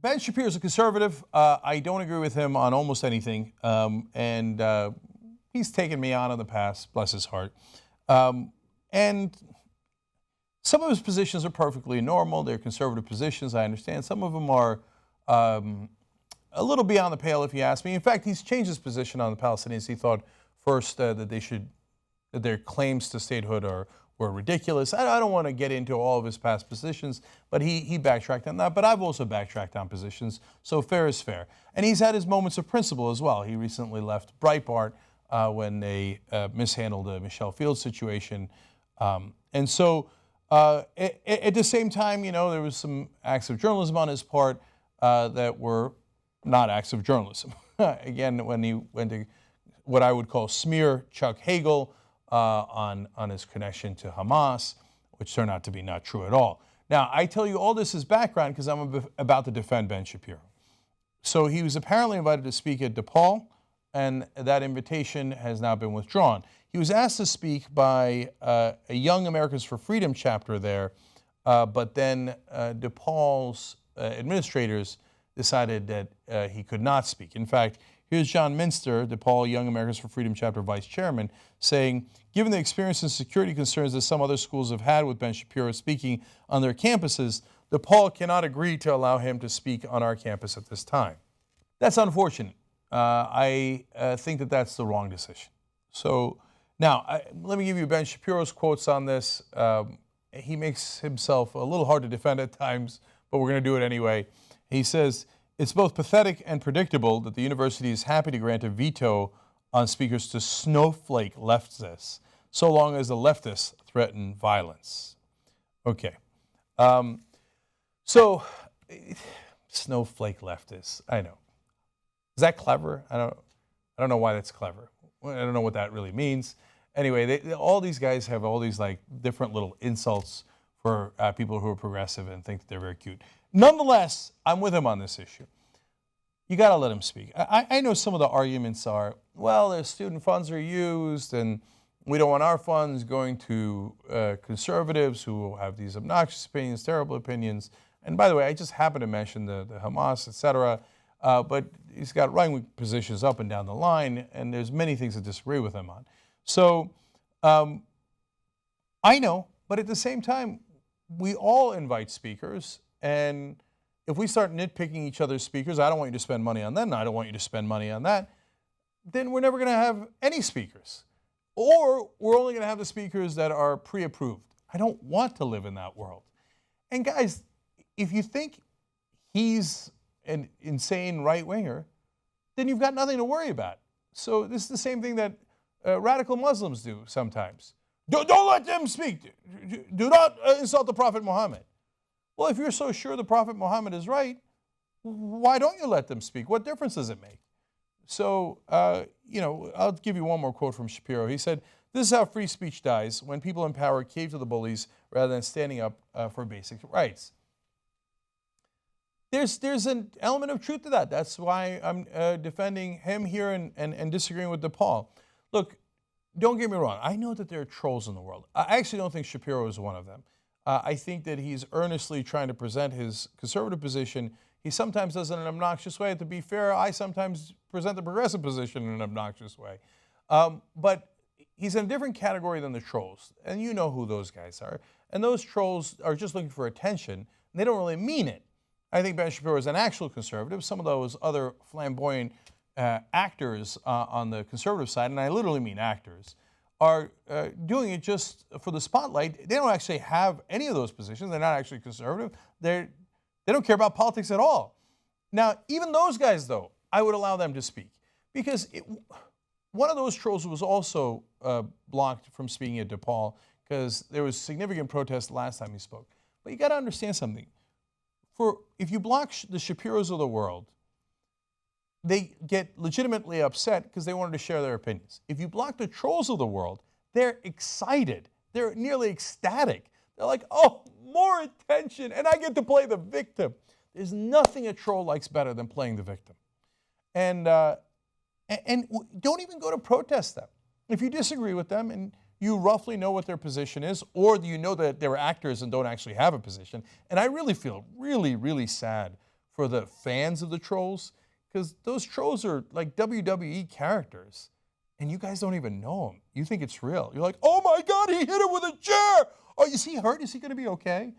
Ben Shapiro is a conservative. I don't agree with him on almost anything, and he's taken me on in the past, bless his heart. And some of his positions are perfectly normal. They're conservative positions, I understand. Some of them are a little beyond the pale, if you ask me. In fact, he's changed his position on the Palestinians. He thought first that their claims to statehood were ridiculous. I don't want to get into all of his past positions, but he backtracked on that. But I've also backtracked on positions, so fair is fair. And he's had his moments of principle as well. He recently left Breitbart when they mishandled the Michelle Fields situation. And so at the same time, you know, there was some acts of journalism on his part that were not acts of journalism. Again, when he went to what I would call smear Chuck Hagel on his connection to Hamas, which turned out to be not true at all. Now, I tell you all this as background because I'm about to defend Ben Shapiro. So he was apparently invited to speak at DePaul, and that invitation has now been withdrawn. He was asked to speak by a Young Americans for Freedom chapter there, but then DePaul's administrators decided that he could not speak. In fact, here's John Minster, DePaul Young Americans for Freedom chapter vice chairman, saying, given the experience and security concerns that some other schools have had with Ben Shapiro speaking on their campuses, DePaul cannot agree to allow him to speak on our campus at this time. That's unfortunate. I think that that's the wrong decision. So now, let me give you Ben Shapiro's quotes on this. He makes himself a little hard to defend at times, but we're going to do it anyway. He says, it's both pathetic and predictable that the university is happy to grant a veto on speakers to snowflake leftists, so long as the leftists threaten violence. Okay. So, snowflake leftists, I know. Is that clever? I don't know why that's clever. I don't know what that really means. Anyway, all these guys have all these like different little insults for people who are progressive and think that they're very cute. Nonetheless, I'm with him on this issue. You got to let him speak. I know some of the arguments are, well, their student funds are used, and we don't want our funds going to conservatives who have these obnoxious opinions, terrible opinions. And by the way, I just happened to mention the Hamas, et cetera, but he's got right-wing positions up and down the line, and there's many things to disagree with him on. So I know, but at the same time, we all invite speakers, and if we start nitpicking each other's speakers, I don't want you to spend money on that, and I don't want you to spend money on that, then we're never going to have any speakers. Or we're only going to have the speakers that are pre-approved. I don't want to live in that world. And guys, if you think he's an insane right-winger, then you've got nothing to worry about. So this is the same thing that radical Muslims do sometimes. Don't let them speak. Do not insult the Prophet Muhammad. Well, if you're so sure the Prophet Muhammad is right, why don't you let them speak? What difference does it make? So, you know, I'll give you one more quote from Shapiro. He said, this is how free speech dies, when people in power cave to the bullies rather than standing up for basic rights. There's an element of truth to that. That's why I'm defending him here and disagreeing with DePaul. Look, don't get me wrong. I know that there are trolls in the world. I actually don't think Shapiro is one of them. I think that he's earnestly trying to present his conservative position. He sometimes does it in an obnoxious way. To be fair, I sometimes present the progressive position in an obnoxious way. But he's in a different category than the trolls. And you know who those guys are. And those trolls are just looking for attention. And they don't really mean it. I think Ben Shapiro is an actual conservative. Some of those other flamboyant actors on the conservative side, and I literally mean actors, are doing it just for the spotlight. They don't actually have any of those positions. They're not actually conservative. They don't care about politics at all. Now, even those guys, though, I would allow them to speak. Because one of those trolls was also blocked from speaking at DePaul because there was significant protest last time he spoke. But you got to understand something. If you block the Shapiros of the world, they get legitimately upset because they wanted to share their opinions. If you block the trolls of the world, they're excited. They're nearly ecstatic. They're like, oh, more attention, and I get to play the victim. There's nothing a troll likes better than playing the victim. And don't even go to protest them. If you disagree with them and you roughly know what their position is, or you know that they're actors and don't actually have a position, and I really feel really, really sad for the fans of the trolls, because those trolls are like WWE characters, and you guys don't even know them. You think it's real. You're like, oh my God, he hit him with a chair. Oh, is he hurt? Is he going to be okay?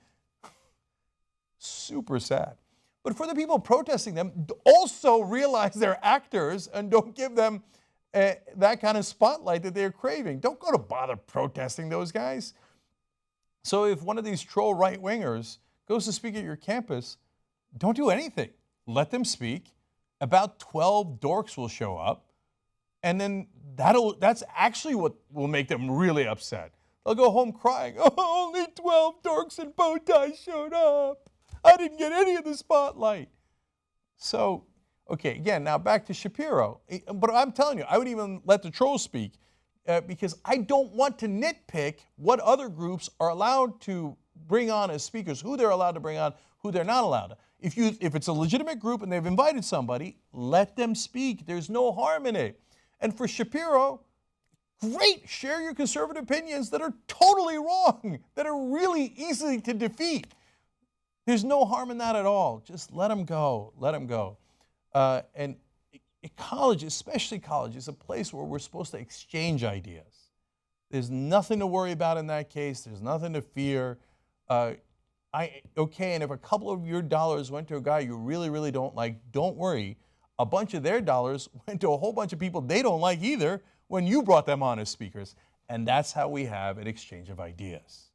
Super sad. But for the people protesting them, also realize they're actors and don't give them that kind of spotlight that they're craving. Don't go to bother protesting those guys. So if one of these troll right-wingers goes to speak at your campus, don't do anything. Let them speak. About 12 dorks will show up, and then that's actually what will make them really upset. They'll go home crying, oh, only 12 dorks in bow ties showed up. I didn't get any of the spotlight. So, okay, again, now back to Shapiro. But I'm telling you, I would even let the trolls speak because I don't want to nitpick what other groups are allowed to bring on as speakers, who they're allowed to bring on, who they're not allowed to. If it's a legitimate group and they've invited somebody, let them speak. There's no harm in it. And for Shapiro, great, share your conservative opinions that are totally wrong, that are really easy to defeat. There's no harm in that at all. Just let them go, let them go. And college, especially college, is a place where we're supposed to exchange ideas. There's nothing to worry about in that case. There's nothing to fear. Okay, and if a couple of your dollars went to a guy you really, really don't like, don't worry. A bunch of their dollars went to a whole bunch of people they don't like either when you brought them on as speakers. And that's how we have an exchange of ideas.